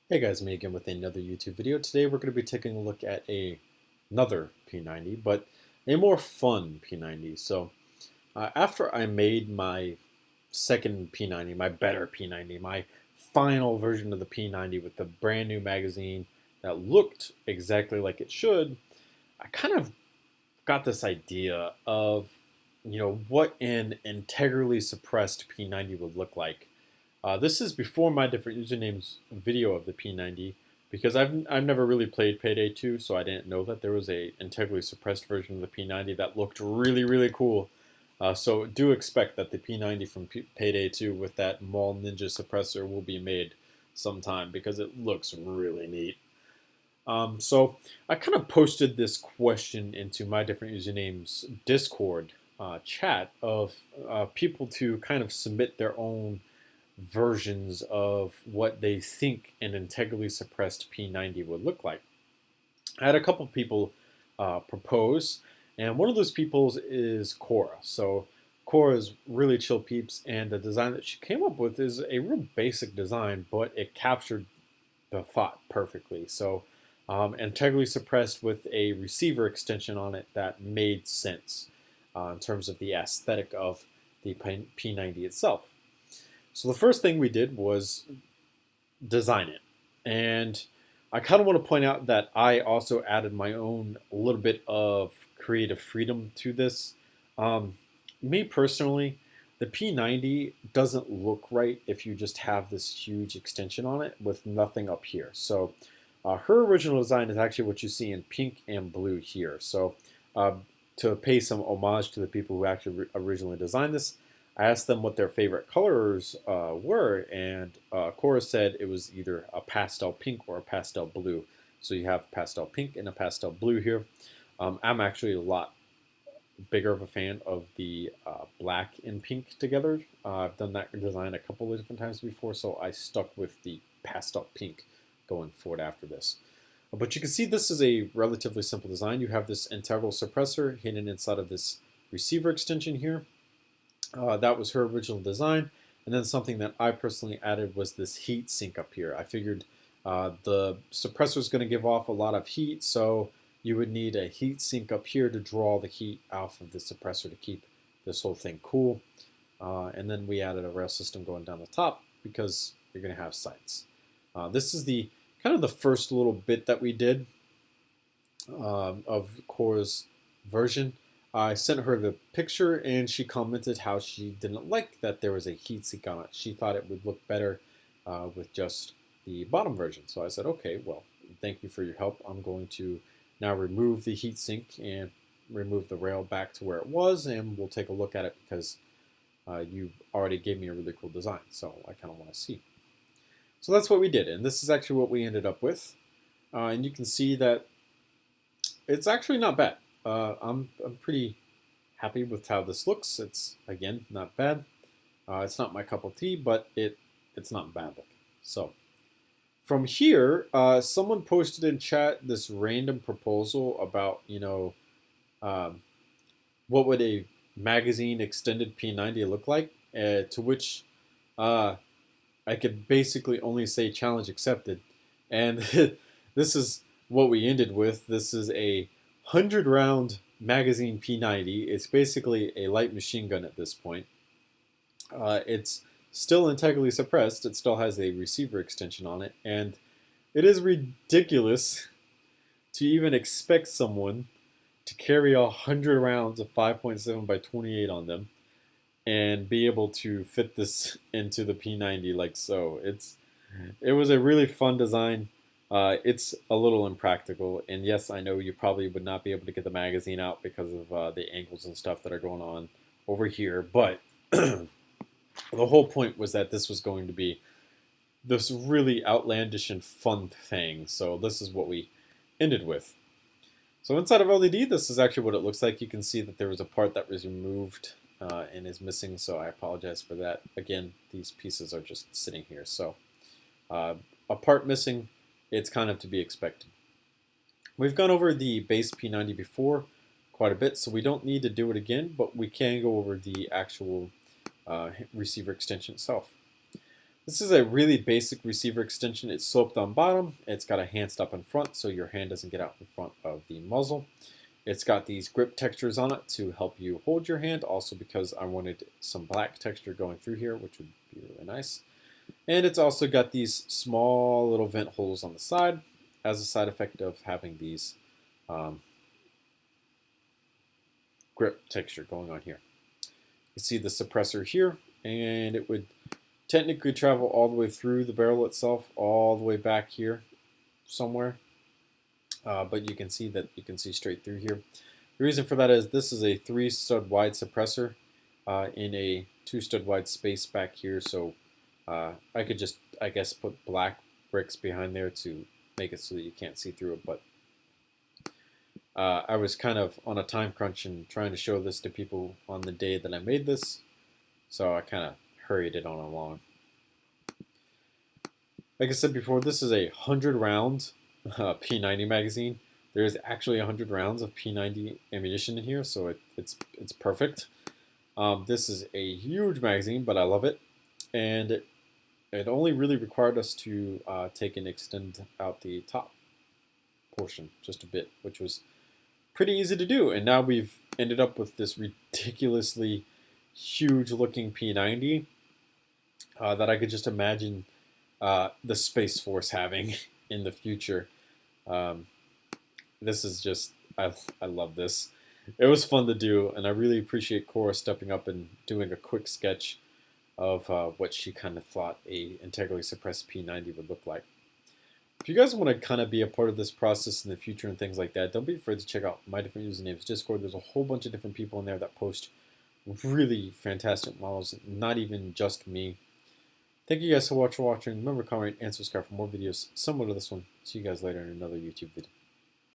Hey guys, me again with another YouTube video. Today we're going to be taking a look at another P90, but a more fun P90. So after I made my second P90, my better P90, my final version of the P90 with the brand new magazine that looked exactly like it should, I kind of got this idea of, what an integrally suppressed P90 would look like. This is before my different usernames video of the P90 because I've never really played Payday 2, so I didn't know that there was a integrally suppressed version of the P90 that looked really cool. So do expect that the P90 from Payday 2 with that Mall Ninja suppressor will be made sometime because it looks really neat. So I kind of posted this question into my different usernames Discord chat of people to kind of submit their own versions of what they think an integrally suppressed P90 would look like. I had a couple people propose, and one of those people is Cora. So Cora is really chill peeps, and the design that she came up with is a real basic design, but it captured the thought perfectly. So integrally suppressed with a receiver extension on it that made sense in terms of the aesthetic of the P90 itself. So the first thing we did was design it. And I kind of want to point out that I also added my own little bit of creative freedom to this. Me personally, the P90 doesn't look right if you just have this huge extension on it with nothing up here. So her original design is actually what you see in pink and blue here. So to pay some homage to the people who actually originally designed this, I asked them what their favorite colors were, and Cora said it was either a pastel pink or a pastel blue. So you have pastel pink and a pastel blue here. I'm actually a lot bigger of a fan of the black and pink together. I've done that design a couple of different times before, so I stuck with the pastel pink going forward after this. But you can see this is a relatively simple design. You have this integral suppressor hidden inside of this receiver extension here. That was her original design. And then something that I personally added was this heat sink up here. I figured the suppressor is going to give off a lot of heat, so you would need a heat sink up here to draw the heat off of the suppressor to keep this whole thing cool. And then we added a rail system going down the top because you're going to have sights. This is the kind of the first little bit that we did of Cora's version. I sent her the picture and she commented how she didn't like that there was a heatsink on it. She thought it would look better with just the bottom version. So I said, okay, well, thank you for your help. I'm going to now remove the heatsink and remove the rail back to where it was, and we'll take a look at it because you already gave me a really cool design. So I kind of want to see. So that's what we did, and this is actually what we ended up with. And you can see that it's actually not bad. I'm pretty happy with how this looks. It's, again, not bad. It's not my cup of tea, but it's not bad looking. So from here, someone posted in chat this random proposal about, what would a magazine extended P90 look like, to which I could basically only say challenge accepted. And this is what we ended with. This is a 100-round magazine P90. It's basically a light machine gun at this point. It's still integrally suppressed. It still has a receiver extension on it. And it is ridiculous to even expect someone to carry 100 rounds of 5.7 by 28 on them and be able to fit this into the P90 like so. It was a really fun design. It's a little impractical, and yes, I know you probably would not be able to get the magazine out because of the angles and stuff that are going on over here, but the whole point was that this was going to be this really outlandish and fun thing, so this is what we ended with. So inside of LED, this is actually what it looks like. You can see that there was a part that was removed and is missing, so I apologize for that. Again, these pieces are just sitting here, so a part missing, it's kind of to be expected. We've gone over the base P90 before quite a bit, so we don't need to do it again, but we can go over the actual receiver extension itself. This is a really basic receiver extension. It's sloped on bottom. It's got a hand stop in front so your hand doesn't get out in front of the muzzle. It's got these grip textures on it to help you hold your hand, also because I wanted some black texture going through here, which would be really nice. And it's also got these small little vent holes on the side as a side effect of having these grip texture going on here. You see the suppressor here, and it would technically travel all the way through the barrel itself, all the way back here somewhere. But you can see straight through here. The reason for that is this is a 3-stud wide suppressor in a 2-stud wide space back here. So I could just, I guess, put black bricks behind there to make it so that you can't see through it. But I was kind of on a time crunch and trying to show this to people on the day that I made this. So I kind of hurried it on along. Like I said before, this is a 100-round P-90 magazine. There is actually 100 rounds of P-90 ammunition in here, so it's perfect. This is a huge magazine, but I love it. And it only really required us to take and extend out the top portion just a bit, which was pretty easy to do. And now we've ended up with this ridiculously huge looking P-90 that I could just imagine the Space Force having in the future. This is just, I love this. It was fun to do, and I really appreciate Cora stepping up and doing a quick sketch of what she kind of thought a integrally suppressed P-90 would look like. If you guys want to kind of be a part of this process in the future and things like that, don't be afraid to check out my different usernames. Discord, there's a whole bunch of different people in there that post really fantastic models, not even just me. Thank you guys so much for watching. Remember, comment, and subscribe for more videos similar to this one. See you guys later in another YouTube video.